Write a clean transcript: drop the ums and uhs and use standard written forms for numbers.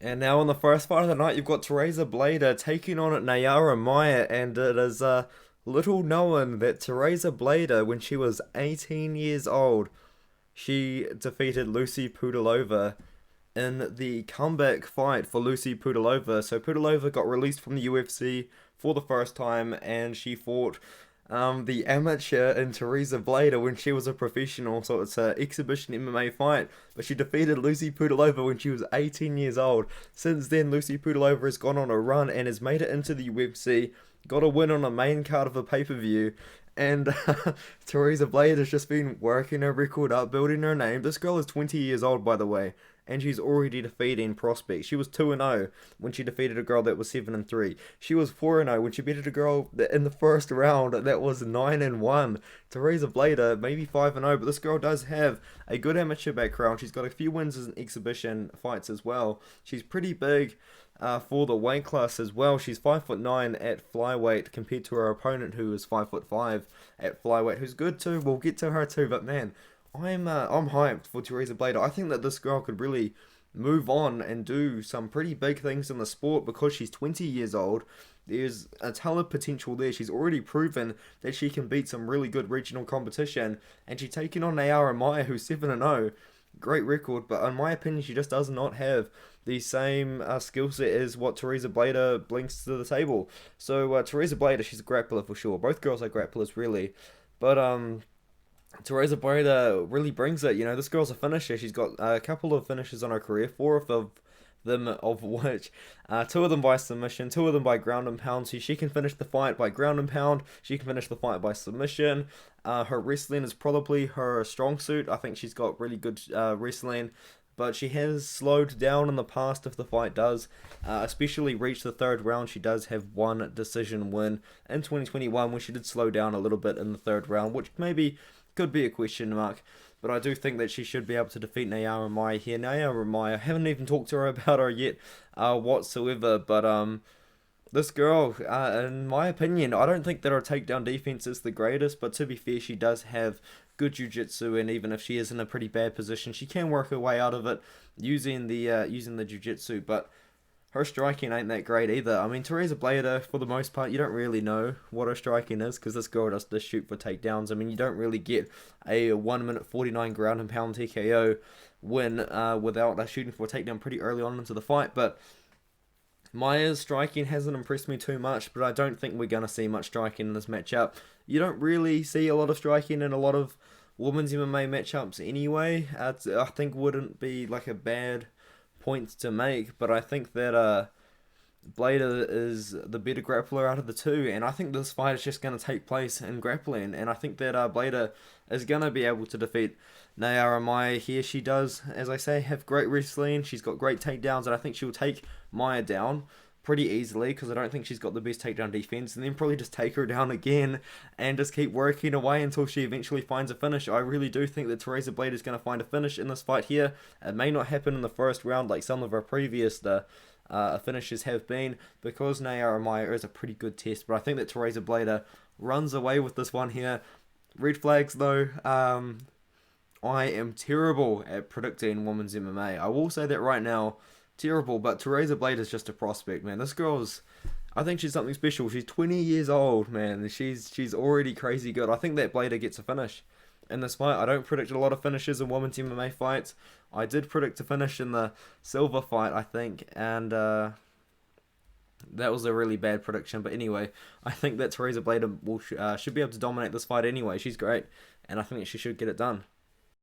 And now in the first fight of the night, you've got Tereza Bleda taking on Nayara Maia, and it is little known that Tereza Bleda, when she was 18 years old, she defeated Lucy Pudilova in the comeback fight for Lucy Pudilova. So Pudilova got released from the UFC for the first time, and she fought the amateur in Tereza Bleda when she was a professional. So it's an exhibition MMA fight. But she defeated Lucy Pudilova when she was 18 years old. Since then, Lucy Pudilova has gone on a run and has made it into the UFC. Got a win on a main card of a pay-per-view. And Tereza Blade has just been working her record up, building her name. This girl is 20 years old, by the way, and she's already defeating prospects. She was 2-0 when she defeated a girl that was 7-3. She was 4-0 when she beat a girl in the first round that was 9-1. Tereza Bleda maybe 5-0, but this girl does have a good amateur background. She's got a few wins in exhibition fights as well. She's pretty big. For the weight class as well, she's 5'9" at flyweight compared to her opponent who is 5'5" at flyweight, who's good too. We'll get to her too, but man, I'm hyped for Tereza Bleda. I think that this girl could really move on and do some pretty big things in the sport because she's 20 years old. There's a ton of potential there. She's already proven that she can beat some really good regional competition, and she's taking on Nayara Maia, who's 7-0. Great record, but in my opinion, she just does not have the same skill set as what Tereza Bleda brings to the table. So Tereza Bleda, she's a grappler for sure. Both girls are grapplers, really. But Tereza Bleda really brings it. You know, this girl's a finisher. She's got a couple of finishes on her career, four of them of which two of them by submission, two of them by ground and pound. So she can finish the fight by ground and pound. She can finish the fight by submission. Her wrestling is probably her strong suit. I think she's got really good wrestling, but she has slowed down in the past if the fight does especially reach the third round. She does have one decision win in 2021 when she did slow down a little bit in the third round, which maybe could be a question mark. But I do think that she should be able to defeat Nayara Maia here. Nayara Maia, I haven't even talked to her about her yet whatsoever. But this girl, in my opinion, I don't think that her takedown defense is the greatest. But to be fair, she does have good jiu-jitsu, and even if she is in a pretty bad position, she can work her way out of it using the jiu-jitsu. But her striking ain't that great either. I mean, Tereza Bleda, for the most part, you don't really know what her striking is because this girl does just shoot for takedowns. I mean, you don't really get a 1 minute 49 ground and pound TKO win without shooting for a takedown pretty early on into the fight. But Maia's striking hasn't impressed me too much, but I don't think we're going to see much striking in this matchup. You don't really see a lot of striking in a lot of women's MMA matchups anyway. I think wouldn't be like a bad points to make, but I think that Bleda is the better grappler out of the two, and I think this fight is just going to take place in grappling, and I think that Bleda is going to be able to defeat Nayara Maia here. She does, as I say, have great wrestling. She's got great takedowns, and I think she'll take Maia down pretty easily because I don't think she's got the best takedown defense, and then probably just take her down again and just keep working away until she eventually finds a finish. I really do think that Tereza Bleda is going to find a finish in this fight here. It may not happen in the first round like some of her previous finishes have been because Nayara Maia is a pretty good test, but I think that Tereza Bleda runs away with this one here. Red flags though, I am terrible at predicting women's MMA. I will say that right now. Terrible, but Tereza Bleda is just a prospect, man. This girl's, I think she's something special. She's 20 years old, man. She's already crazy good. I think that Bleda gets a finish in this fight. I don't predict a lot of finishes in women's MMA fights. I did predict a finish in the Silver fight, I think, and that was a really bad prediction. But anyway, I think that Tereza Bleda should be able to dominate this fight anyway. She's great, and I think that she should get it done.